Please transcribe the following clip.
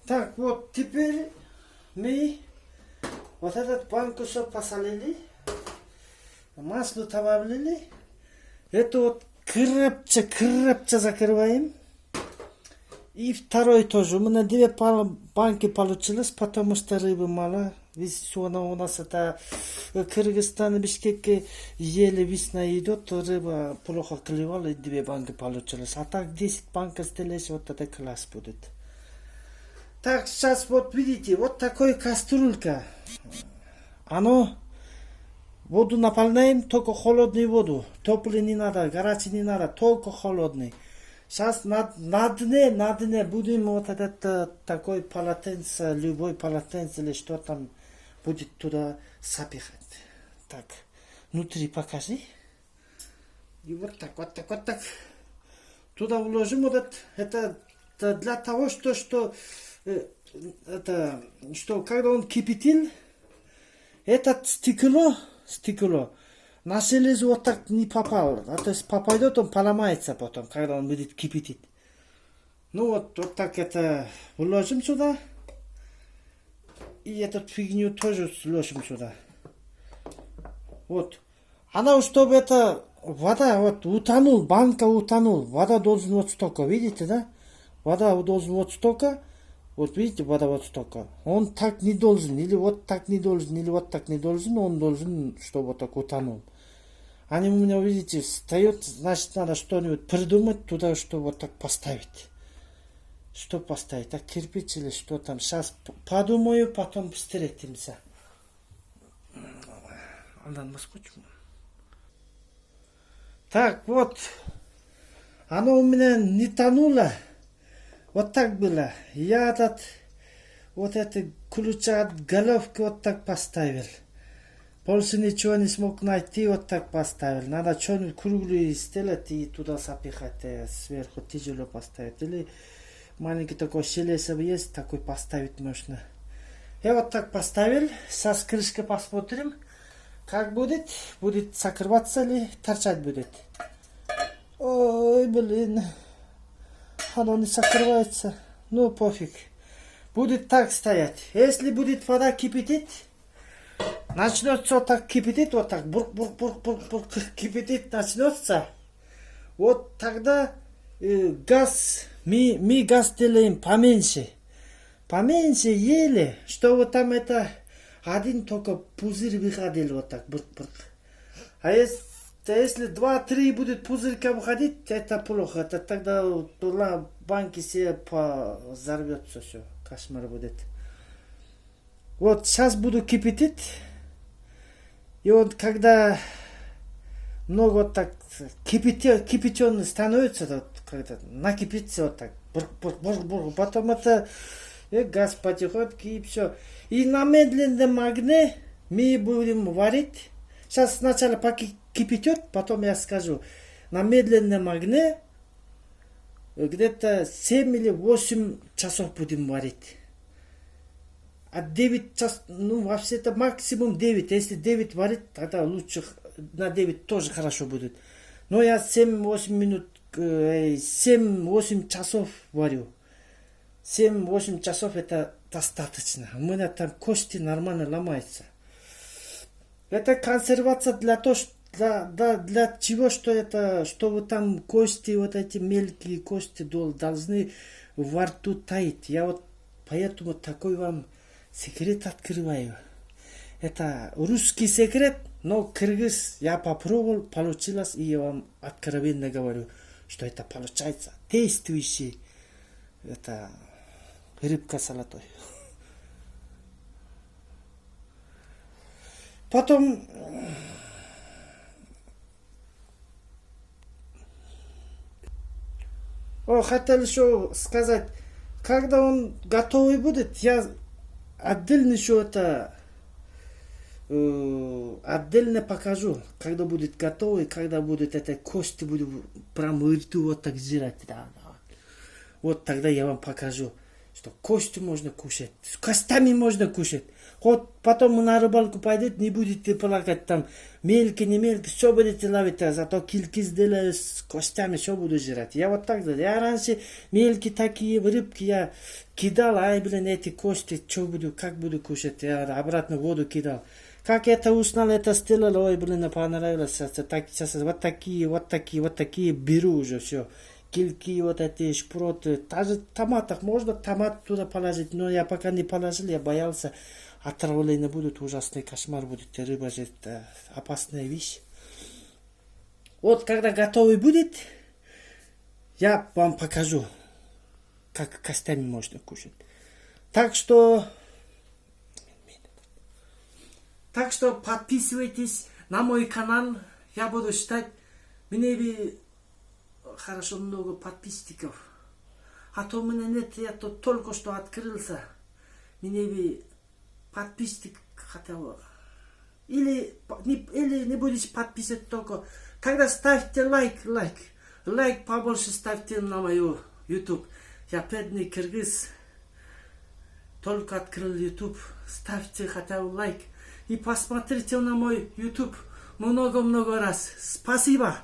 Так, вот теперь мы вот этот банку посолили, масло добавили. Это вот крепче закрываем. И второй тоже. У меня две банки получилось, потому что рыбы мало. Весна у нас это Кыргызстан, Бишкекке еле весна идет, то рыба плохо клевала, и две банки получилось. А так 10 банк сделаешь, вот это класс будет. Так, сейчас вот видите, вот такой кастрюлька. Оно, воду наполняем, только холодную воду. Теплый не надо, горячий не надо, только холодный. Сейчас на дне будем вот этот такой полотенце, любой полотенце или что там будет туда запихать. Так, внутри покажи. И вот так. Туда вложим вот это для того, что когда он кипятил, этот стекло на железо вот так не попал. А то есть попадет, он поломается потом, когда он будет кипятить. Ну вот так это вложим сюда. И эту фигню тоже вложим сюда. Вот. Она, чтобы это вода вот утонул, банка утонул. Вода должен вот столько, видите, да? Вода должен вот столько. Вот видите, вода вот столько. Он так не должен, или вот так не должен, или вот так не должен. Он должен, чтобы вот так утонул. Они у меня, видите, встает, значит, надо что-нибудь придумать туда, что вот так поставить. Что поставить? Так кирпич или что там? Сейчас подумаю, потом встретимся. Так, вот. Оно у меня не тонуло. Вот так было. Я вот это ключа от головки вот так поставил. Больше ничего не смог найти, вот так поставил. Надо что-нибудь круглое сделать и туда запихать, сверху тяжело поставить. Или маленький такой железо есть, такой поставить можно. Я вот так поставил. Сейчас крышка посмотрим, как будет. Будет закрываться или торчать будет. Ой, блин. Оно не закрывается. Ну, пофиг. Будет так стоять. Если будет вода кипятить, начнется вот так кипятить, вот так, бур кипятить начнется. Вот тогда газ, мы газ делаем поменьше. Поменьше еле, что вот там это один только пузырь выходил вот так, бур. А если 2-3 будет пузырька выходить, это плохо. Это тогда туда банки все взорвется все. Кошмар будет. Вот сейчас буду кипятить. И вот когда много вот так кипяченый становится, вот, как-то накипится вот так. Потом это газ потихоньку и все. И на медленном огне мы будем варить. Сейчас сначала кипятет, потом я скажу. На медленном огне где-то 7 или 8 часов будем варить. А 9 часов, ну вообще-то максимум 9. Если 9 варить, тогда лучше на 9 тоже хорошо будет. Но я 7-8 минут, 7-8 часов варю. 7-8 часов это достаточно. У меня там кости нормально ломаются. Это консервация для того, для чего, что это, чтобы там кости, вот эти мелкие кости должны во рту таять. Я вот поэтому такой вам секрет открываю. Это русский секрет, но кыргыз я попробовал, получилось, и я вам откровенно говорю, что это получается действующий, это рыбка салатой. Потом хотел еще сказать, когда он готовый будет, я отдельно еще это отдельно покажу, когда будет готовый, когда будет это кости буду прям в рту вот так жрать, да. Вот тогда я вам покажу, что кости можно кушать, с костями можно кушать. Вот потом на рыбалку пойдет, не будете плакать там, мелкий, не мелкий, все будете ловить, а зато кильки сделаю с костями, все буду жрать. Я вот так делал. Я раньше мелкие такие рыбки я кидал, ай, блин, эти кости, что буду, как буду кушать, я обратно в воду кидал. Как это узнал, это сделал, ой, блин, понравилось. Так, сейчас вот такие беру уже все. Кильки, вот эти шпроты. Даже томатах можно томат туда положить, но я пока не положил, я боялся. Отравление будет, ужасный кошмар будет, рыба же это опасная вещь. Вот когда готовый будет, я вам покажу, как костями можно кушать. Так что подписывайтесь на мой канал, я буду считать, мне бы хорошо много подписчиков. А то у меня нет, я тут только что открылся, мне бы подписчик хотя бы. Или не будешь подписывать только. Тогда ставьте лайк побольше ставьте на мою YouTube. Я бедный киргиз, только открыл YouTube. Ставьте хотя бы лайк и посмотрите на мой YouTube много-много раз. Спасибо.